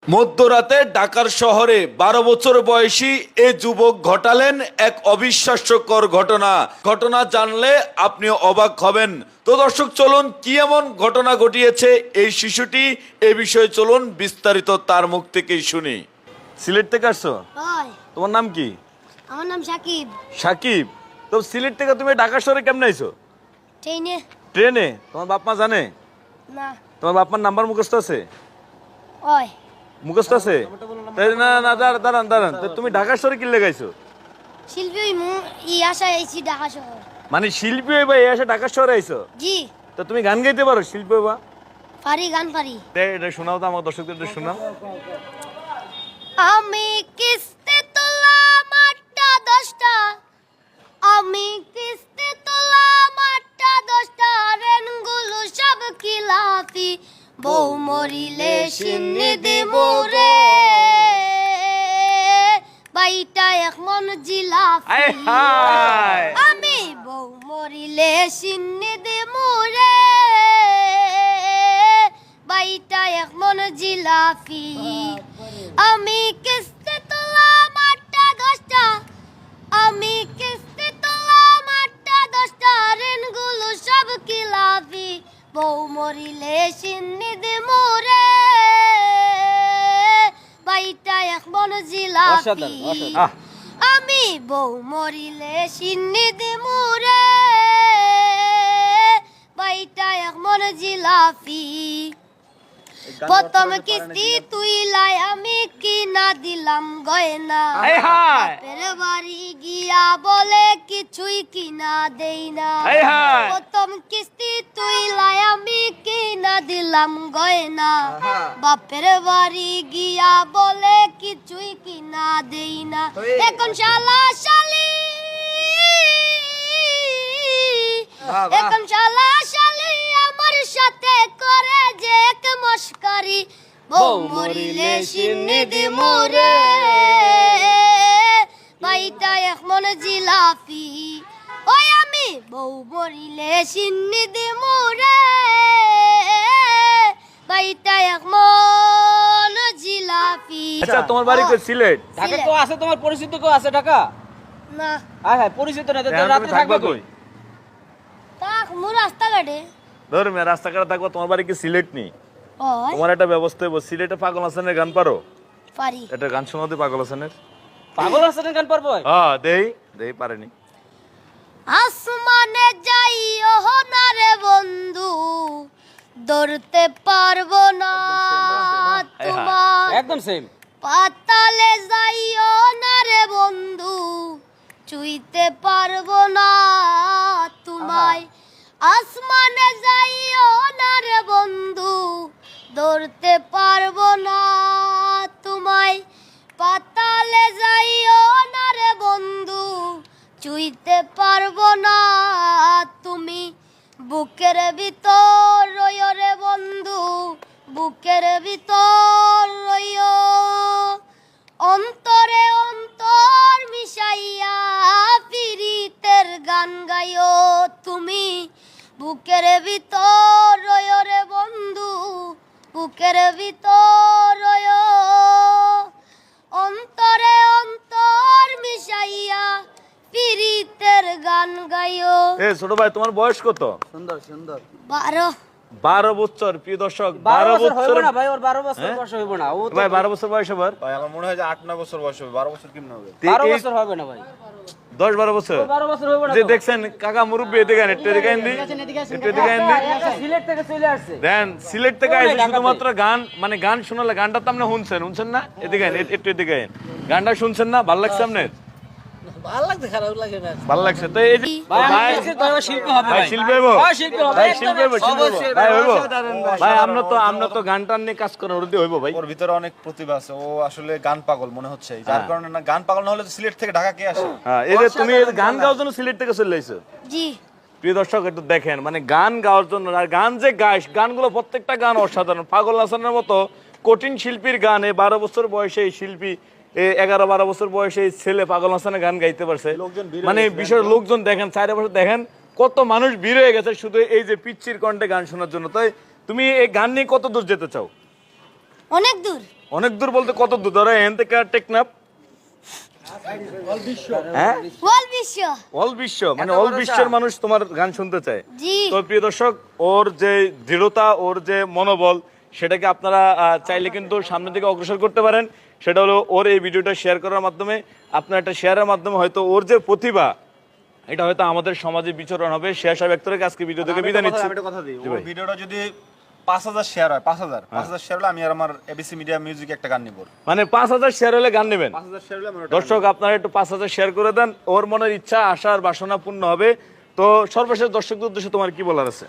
মধ্যরাতে ঢাকার শহরে 12 বছর বয়সী এ যুবক ঘটালেন এক অবিশ্বাস্যকর ঘটনা জানলে আপনি অবাক হবেন। তো দর্শক চলুন কি এমন ঘটনা ঘটিয়েছে এই শিশুটি, এ বিষয়ে চলুন বিস্তারিত তার মুখ থেকেই শুনি। সিলেট থেকে আসছো? হয়। তোমার নাম কি? আমার নাম সাকিব। সাকিব, তো সিলেট থেকে তুমি ঢাকা শহরে কেমনে আইছো? ট্রেনে। ট্রেনে? তোমার বাপ মা জানে? না। তোমার বাপ মার নাম্বার মুখস্থ আছে? হয়। মুখস্থ আছে? না না, দাঁড়ান, তো তুমি ঢাকা শহরে কি লেগাইছো? শিল্পী আশা আইছি ঢাকা শহর। মানে শিল্পী হইবা এই আসে ঢাকা শহরে আইছো? জি। তো তুমি গান গাইতে পারো শিল্পী হইবা? পারি, গান পারি। এটা শোনাও তো আমার দর্শকদের, এটা শোনাও। আমি কিস্তি তোলাম 8টা 10টা, আমি কিস্তি তোলাম 8টা 10টা, রেনগুলো সব খিলাফি, বউ মরিলে সিন্নি দিমু রে, বাইটা এক মন জিলাফি। আয় হায়, আমি বউ মরিলে সিন্নি দিমু রে, বাইটা এক মন জিলাফি। আমি কিস্তি তোলাম 8টা 10টা, আমি কিস্তি তোলাম 8টা 10টা, ঋণগুলো সব খিলাফি, বউ মরিলে সিন্নি দিমু রে, বাইটা এক মন জিলাফি। আহ, আমি বউ মরিলে সিন্নি দিমু রে, বাইটা এক মন জিলাফি। প্রথম কিস্তি তুই লাই আমি কিনা দিলাম গয়না, আয় হায়, বাপের বাড়ি গিয়া বলে কিছুই কিনা দেই না। আয় হায়। প্রথম কিস্তি তুই লাই আমি কিনা দিলাম গয়না, বাপের বাড়ি গিয়া বলে কিছুই কিনা দেই না। এখন শালা শালি, এখন শালা শালি আমার সাথে করে যে এক মস্কারি, বউ মরিলে সিন্নি দিমু রে, বাইটা এক মন জিলাফি। ওই আমি বউ মরিলে সিন্নি দিমু রে, বাইটা এক মন জিলাফি। আচ্ছা তোমার বাড়ি কই? সিলেট? ঢাকা কেউ আছে তোমার পরিচিত কেউ আছে ঢাকা? না, হ্যাঁ হ্যাঁ পরিচিত না তো এখন তুমি রাতে থাকবা থাকবে কই? কই? তা মু রাস্তাঘাটে। ধর মে রাস্তাঘাটে থাকবা, তোমার বাড়ি কি সিলেট নি? হয়, তোমার একটা ব্যবস্থা হইব, সিলেটে পাগল হাসানের গান পারো? পারি। একটা গান শোনাও দি পাগল হাসানের। পাগল হাসানের গান পারবো? হ্যাঁ দেই পারেনি। আসমানে যাইও না রে বন্ধু, ধরতে পারবো না তোমার। একদম সেম। পাতালে যাইও না রে বন্ধু, চুইতে পারবো না তোমায়। আসমানে যাইও না রে বন্ধু, ধরতে পারবো না তোমায়। পাতালে যাইও না রে বন্ধু, চুইতে পারবো না তুমি। বুকের ভিতর রইও রে বন্ধু, বুকের ভিতর রইও, অন্তরে অন্তর মিশাইয়া পিরিতের গান গাইও তুমি। বুকের ভিতর রইও রে বন্ধু, বুকের ভিতর রইও, অন্তরে অন্তর মিশাইয়া পিরিতের গান গাইও। এ ছোট ভাই তোমার বয়স কত? সুন্দর সুন্দর। 12। 12 বছর। প্রিয় দর্শক 12 12 বছর হইব বছর। না ভাই, ওর 12 বছর হ্যাঁ? বয়স হইব না। ও তো ভাই 12 বছর বয়স আবার? ভাই আমার মনে হয় যে 8-9 বছর বয়স হবে, 12 বছর কেমন হবে? 12 বছর হবে না ভাই। 10-12 বছর। ও 12 বছর হইব না যে তো। দেখছেন কাকা মুরব্বি, এদিকে আন, একটু এদিকে আন দি, একটু এদিকে আন দি। আচ্ছা, সিলেট থেকে চলে আসছে। দেন সিলেট থেকে ওই আইছে ঢাকাতে। শুধুমাত্র গান, মানে গান শোনালে, গানটা তো আপনি শুনছেন না? এদিকে আন, একটু এদিকে আন। গানটা শুনছেন না? ভালো লাগছে আপনার? ভালো লাগছে, খারাপ লাগে না। ভালো লাগছে তো? এই যে ভাই ভাই, আমি দেখছি তো এবার শিল্পী হবে ভাই ভাই। শিল্পী হইবো? হ্যাঁ, শিল্পী হবে। ভাই একদম শিল্পী হইবো, শিল্পী হইবো। অবশ্যই ভাই ভাই, হইবো? অসাধারণ ভাই। ভাই আমরা তো গান টান নিয়ে কাজ করেন, ওটা দিয়ে হইবো ভাই? ওর ভিতরে অনেক প্রতিভা আছে, ও আসলে গান পাগল মনে হচ্ছে, যার কারণে না, গান পাগল না হলে তো সিলেট থেকে ঢাকা কে আসে? হ্যাঁ, এই যে তুমি এই গান গাওয়ার জন্য সিলেট থেকে চলে আইছো। জি। প্রিয় দর্শক একটু দেখেন, মানে গান গাওয়ার জন্য, আর গান যে গাইস, গানগুলো প্রত্যেকটা গান অসাধারণ। পাগল হাসানের মতো কঠিন শিল্পীর গান, এই 12 বছর বয়সে এই শিল্পী, 11-12 বছর বয়সে এই ছেলে পাগল হাসানের গান গাইতে পারছে। মানে বিশেষ লোকজন দেখেন, 4 বছর দেখেন কত মানুষ ভিড় হয়ে গেছে শুধু এই যে পিচ্চির কণ্ঠে গান শোনার জন্য। তাই তুমি এই গান নিয়ে কত দূর যেতে চাও? অনেক দূর। অনেক দূর বলতে কত দূর? ধরো এখান থেকে টেকনাফ, হ্যাঁ বল বিশ্ব। অল বিশ্ব, মানে অল বিশ্বের মানুষ তোমার গান শুনতে চায়। জি। তো প্রিয় দর্শক, ওর যে দৃঢ়তা, ওর যে মনোবল, সেটাকে আপনারা চাইলে কিন্তু সামনের দিকে অগ্রসর করতে পারেন। সেটা হলো ওর এই ভিডিওটা শেয়ার করার মাধ্যমে, আপনার একটা শেয়ারের মাধ্যমে হয়তো ওর যে প্রতিভা, এটা হয়তো আমাদের সমাজে বিচরণ হবে। শেয়ার সাহেব এক থেকে আজকে ভিডিও থেকে বিদায় নিচ্ছি। আমি একটা কথা দিই, জি ওর ভাই। ভিডিওটা যদি 5000 শেয়ার হয়, 5000 শেয়ার হলে আমি আর আমার এবিসি মিডিয়া মিউজিক একটা গান নিব। মানে 5000 শেয়ার হলে গান নেবেন। 5000 শেয়ার হলে আমার ওটা দর্শক আপনারা একটু 5000 শেয়ার করে দেন, ওর মনের ইচ্ছা, আশার বাসনা পূর্ণ হবে। তো সর্বশেষ দর্শকদের উদ্দেশ্যে তোমার কি বলার আছে?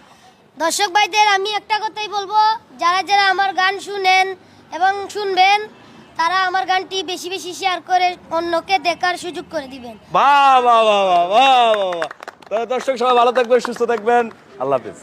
দর্শক ভাইদের আমি একটা কথাই বলবো, যারা যারা আমার গান শুনেন এবং শুনবেন, তারা আমার গানটি বেশি বেশি শেয়ার করে অন্যকে দেখার সুযোগ করে দিবেন। বাহ বাহ বাহ বাহ বাহ বাহ। তো দর্শক সবাই ভালো থাকবেন, সুস্থ থাকবেন, আল্লাহ হাফেজ।